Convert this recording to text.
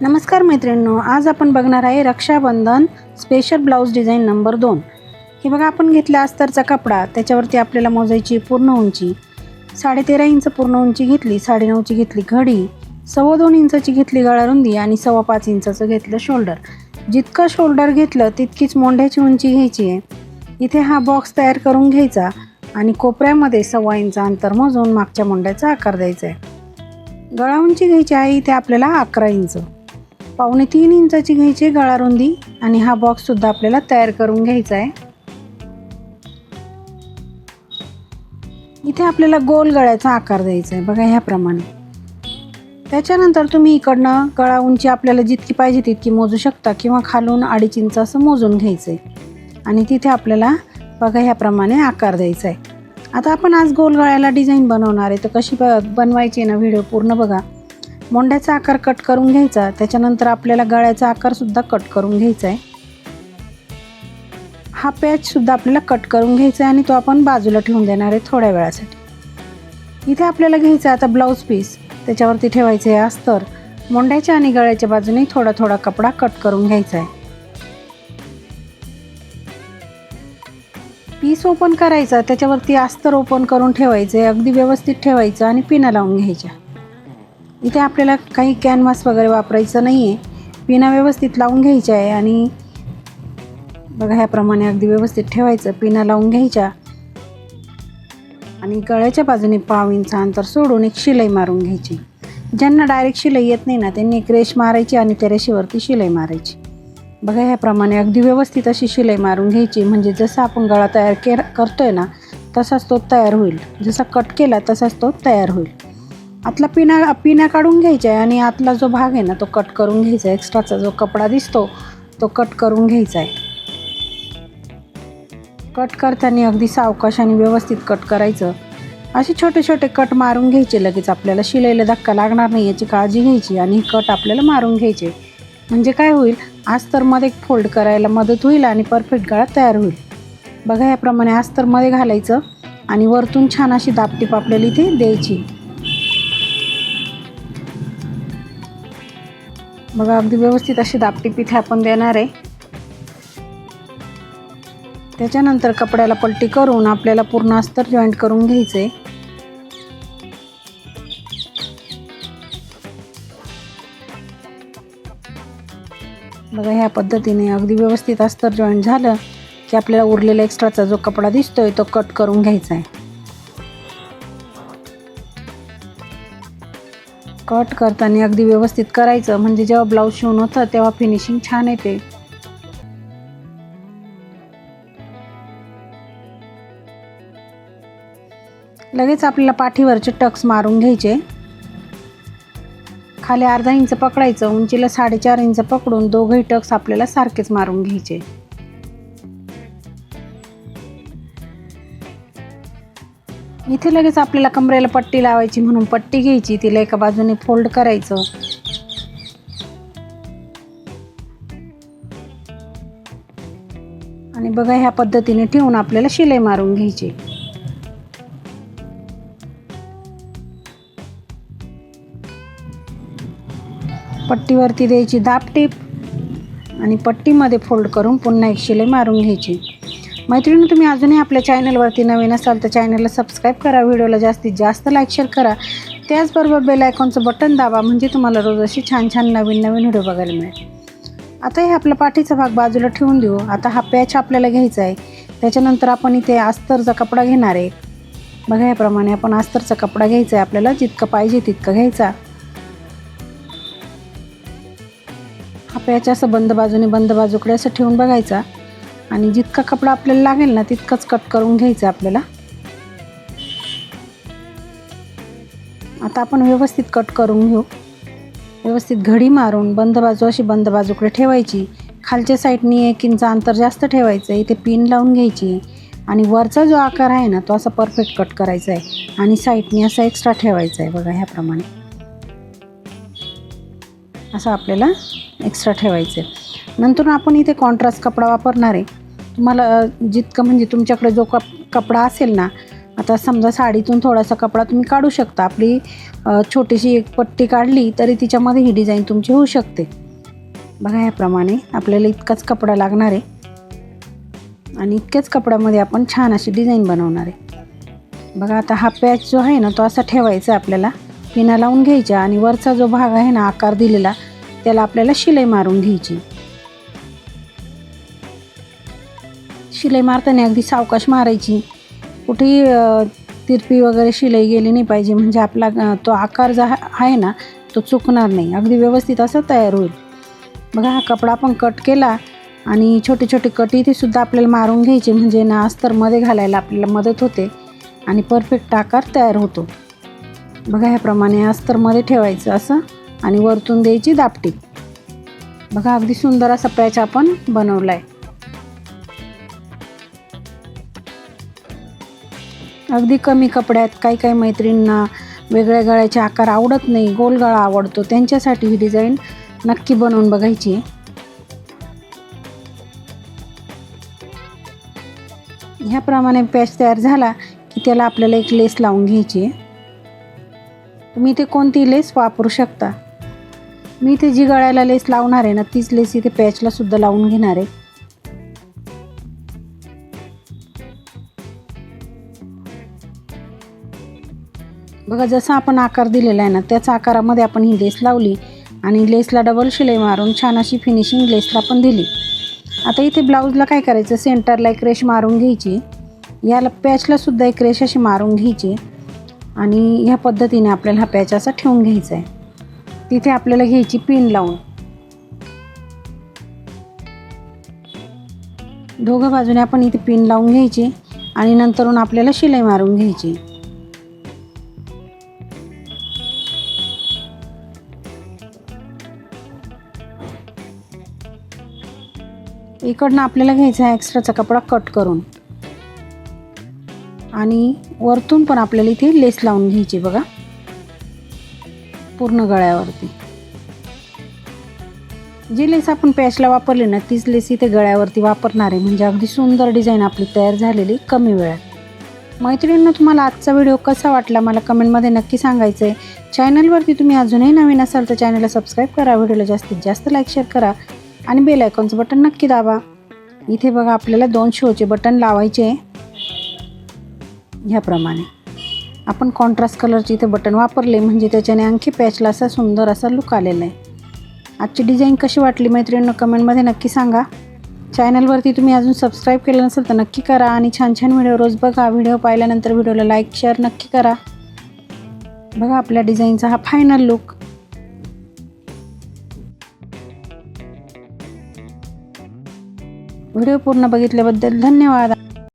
नमस्कार मैत्रिणींनो, आज आपण बघणार आहे Rakshabandhan special blouse design number 2। हे बघा, आपण घेतला अस्तरचा कपडा, त्याच्यावरती आपल्याला मोजायची पूर्ण उंची 13.5 इंच पूर्ण उंची घेतली, 9.5ची घेतली घडी, 2.25 इंचाची घेतली गळारुंदी आणि 5.25 इंचाचं घेतलं शोल्डर। जितकं शोल्डर घेतलं तितकीच मोंढ्याची उंची घ्यायची आहे। इथे हा बॉक्स तयार करून घ्यायचा आणि कोपऱ्यामध्ये 1.25 इंच अंतर मोजून मागच्या मोंढ्याचा आकार द्यायचा आहे। गळा उंची घ्यायची आहे इथे आपल्याला 11 इंच, 2.25 इंचाची घ्यायची गळारुंदी आणि हा बॉक्स सुद्धा आपल्याला तयार करून घ्यायचा आहे। इथे आपल्याला गोल गळ्याचा आकार द्यायचा आहे बघा ह्याप्रमाणे। त्याच्यानंतर तुम्ही इकडनं गळा उंची आपल्याला जितकी पाहिजे तितकी मोजू शकता किंवा खालून 2.5 इंच असं मोजून घ्यायचं आहे आणि तिथे आपल्याला बघा ह्याप्रमाणे आकार द्यायचा आहे। आता आपण आज गोल गळ्याला डिझाईन बनवणार आहे, तर कशी बनवायची ना व्हिडिओ पूर्ण बघा। मोंढ्याचा आकार कट करून घ्यायचा, त्याच्यानंतर आपल्याला गळ्याचा आकार सुद्धा कट करून घ्यायचा आहे। हा पॅच सुद्धा आपल्याला कट करून घ्यायचा आहे आणि तो आपण बाजूला ठेवून देणार आहे थोड्या वेळासाठी। इथे आपल्याला घ्यायचा आता ब्लाऊज पीस, त्याच्यावरती ठेवायचे आहे अस्तर। मोंढ्याच्या आणि गळ्याच्या बाजूने थोडा थोडा कपडा कट करून घ्यायचा आहे। पीस ओपन करायचा, त्याच्यावरती अस्तर ओपन करून ठेवायचे, अगदी व्यवस्थित ठेवायचं आणि पिना लावून घ्यायच्या। इथे आपल्याला काही कॅनव्हास वगैरे वापरायचं नाही आहे, पिना व्यवस्थित लावून घ्यायच्या आहे आणि बघा ह्याप्रमाणे अगदी व्यवस्थित ठेवायचं, पिना लावून घ्यायच्या आणि गळ्याच्या बाजूने 1.25 इंच अंतर सोडून एक शिलाई मारून घ्यायची। ज्यांना डायरेक्ट शिलाई येत नाही ना त्यांनी एक रेष मारायची आणि त्या रेषेवरती शिलाई मारायची। बघा ह्याप्रमाणे अगदी व्यवस्थित अशी शिलाई मारून घ्यायची, म्हणजे जसं आपण गळा तयार करतोय ना तसाच तो तयार होईल, जसा कट केला तसाच तो तयार होईल। आतला पिना काढून घ्यायचा आहे आणि आतला जो भाग आहे ना तो कट करून घ्यायचा आहे। एक्स्ट्राचा जो कपडा दिसतो तो कट करून घ्यायचा आहे। कट करताना अगदी सावकाश आणि व्यवस्थित कट करायचं। असे छोटे छोटे कट मारून घ्यायचे, लगेच आपल्याला शिलाईला धक्का लागणार नाही याची काळजी घ्यायची आणि कट आपल्याला मारून घ्यायचे, म्हणजे काय होईल अस्तरमध्ये फोल्ड करायला मदत होईल आणि परफेक्ट गळा तयार होईल। बघा याप्रमाणे अस्तरमध्ये घालायचं आणि वरतून छान अशी दापटीप आपल्याला इथे द्यायची। बघा अगदी व्यवस्थित अशी दापटीप इथे आपण देणार आहे। त्याच्यानंतर कपड्याला पलटी करून आपल्याला पूर्ण अस्तर जॉईंट करून घ्यायचे। बघा ह्या पद्धतीने अगदी व्यवस्थित अस्तर जॉईंट झालं की आपल्याला उरलेला एक्स्ट्राचा जो कपडा दिसतोय तो कट करून घ्यायचा आहे। कट करताना अगदी व्यवस्थित करायचं, म्हणजे जेव्हा ब्लाऊज शिवून होतं तेव्हा फिनिशिंग छान येते। लगेच आपल्याला पाठीवरचे टक्स मारून घ्यायचे। खाली 1/2 इंच पकडायचं, उंचीला 4.5 इंच पकडून दोघंही टक्स आपल्याला सारखेच मारून घ्यायचे। इथे लगेच आपल्याला कमरेला पट्टी लावायची, म्हणून पट्टी घ्यायची, तिला एका बाजूने फोल्ड करायचं आणि बघा ह्या पद्धतीने ठेवून आपल्याला शिलाई मारून घ्यायची। पट्टीवरती द्यायची दापटीप आणि पट्टीमध्ये फोल्ड करून पुन्हा एक शिलाई मारून घ्यायची। मैत्रिणी, तुम्ही अजूनही आपल्या चॅनलवरती नवीन असाल तर चॅनलला सबस्क्राईब करा, व्हिडिओला जास्तीत जास्त लाईक शेअर करा, त्याचबरोबर बेल आयकॉनचं बटन दाबा, म्हणजे तुम्हाला रोज अशी छान छान नवीन नवीन व्हिडिओ बघायला मिळेल। आता हे आपला पाठीचा भाग बाजूला ठेवून देऊ। आता हा पॅच आपल्याला घ्यायचा आहे, त्याच्यानंतर आपण इथे अस्तरचा कपडा घेणार आहे। बघा याप्रमाणे आपण अस्तरचा कपडा घ्यायचा आहे, आपल्याला जितकं पाहिजे तितकं घ्यायचा। हा पॅच असं बंद बाजूकडे असं ठेवून बघायचा आणि जितका कपडा आपल्याला लागेल ना तितकंच कट करून घ्यायचं आपल्याला। आता आपण व्यवस्थित कट करून घेऊ। व्यवस्थित घडी मारून बंद बाजू अशी बंद बाजूकडे ठेवायची, खालच्या साईडनी 1 इंच अंतर जास्त ठेवायचं, इथे पिन लावून घ्यायची आणि वरचा जो आकार आहे ना तो असा परफेक्ट कट करायचा आहे आणि साईडनी असा एक्स्ट्रा ठेवायचा आहे। बघा ह्याप्रमाणे असं आपल्याला एक्स्ट्रा ठेवायचं आहे। नंतर आपण इथे कॉन्ट्रास्ट कपडा वापरणार आहे। तुम्हाला जितकं म्हणजे तुमच्याकडे जो कपडा असेल ना, आता समजा साडीतून थोडासा कपडा तुम्ही काढू शकता, आपली छोटीशी एक पट्टी काढली तरी तिच्यामध्ये ही डिझाईन तुमची होऊ शकते. बघा ह्याप्रमाणे आपल्याला इतकाच कपडा लागणार आहे आणि इतक्याच कपड्यामध्ये आपण छान अशी डिझाईन बनवणार आहे. बघा आता हा पॅच जो आहे ना तो असा ठेवायचा आपल्याला, पिना लावून घ्यायच्या आणि वरचा जो भाग आहे ना आकार दिलेला त्याला आपल्याला शिलाई मारून घ्यायची. शिलाई मारताना अगदी सावकाश मारायची, कुठेही तिरपी वगैरे शिलाई गेली नाही पाहिजे, म्हणजे आपला तो आकार जो आहे ना तो चुकणार नाही, अगदी व्यवस्थित असं तयार होईल. बघा हा कपडा आपण कट केला आणि छोटे छोटे कट इथे सुद्धा आपल्याला मारून घ्यायचे, म्हणजे ना अस्तरमध्ये घालायला आपल्याला मदत होते आणि परफेक्ट आकार तयार होतो. बघा ह्याप्रमाणे अस्तरमध्ये ठेवायचं असं आणि वरतून द्यायची दापटी. बघा अगदी सुंदर असा पॅच आपण बनवला आहे. अगदी कमी कपड्यात काही काही मैत्रिणींना वेगळ्या गळ्याचे आकार आवडत नाही, गोल गळा आवडतो, त्यांच्यासाठी ही डिझाईन नक्की बनवून बघायची आहे. ह्याप्रमाणे पॅच तयार झाला की त्याला आपल्याला एक लेस लावून घ्यायची आहे. तुम्ही इथे कोणती लेस वापरू शकता. मी इथे जी गळ्याला लेस लावणार आहे ना तीच लेस इथे पॅचला सुद्धा लावून घेणार आहे. बघा जसा आपण आकार दिलेला आहे ना त्याच आकारामध्ये आपण ही लेस लावली आणि लेसला डबल शिलाई मारून छान अशी फिनिशिंग लेसला पण दिली. आता इथे ब्लाऊजला काय करायचं, सेंटरला एक रेष मारून घ्यायची, याला पॅचला सुद्धा एक रेष अशी मारून घ्यायची आणि ह्या पद्धतीने आपल्याला हा पॅच असा ठेवून घ्यायचा आहे. तिथे आपल्याला घ्यायची पिन लावून, दोघं बाजूने आपण इथे पिन लावून घ्यायची आणि नंतरून आपल्याला शिलाई मारून घ्यायची. इकडनं आपल्याला घ्यायचा आहे एक्स्ट्राचा कपडा कट करून आणि वरतून पण आपल्याला इथे लेस लावून घ्यायची. बघा पूर्ण गळ्यावरती जी लेस आपण पॅचला वापरली ना तीच लेस इथे गळ्यावरती वापरणार आहे, म्हणजे अगदी सुंदर डिझाईन आपली तयार झालेली कमी वेळात. मैत्रिणींनो तुम्हाला आजचा व्हिडिओ कसा वाटला मला कमेंटमध्ये नक्की सांगायचं आहे. चॅनलवरती तुम्ही अजूनही नवीन असाल तर चॅनलला सबस्क्राईब करा, व्हिडिओला जास्तीत जास्त लाईक शेअर करा आणि बेल आयकॉनचं बटन नक्की दाबा. इथे बघा आपल्याला 2 शोचे बटन लावायचे. ह्याप्रमाणे आपण कॉन्ट्रास्ट कलरचे इथे बटन वापरले म्हणजे त्याच्याने आणखी पॅचला असा सुंदर असा लुक आलेला आहे. आजची डिझाईन कशी वाटली मैत्रिणींनो कमेंटमध्ये नक्की सांगा. चॅनलवरती तुम्ही अजून सबस्क्राईब केलं नसेल तर नक्की करा आणि छान छान व्हिडिओ रोज बघा. व्हिडिओ पाहिल्यानंतर व्हिडिओला लाईक शेअर नक्की करा. बघा आपल्या डिझाईनचा हा फायनल लुक. व्हिडिओ पूर्ण बघितल्याबद्दल धन्यवाद.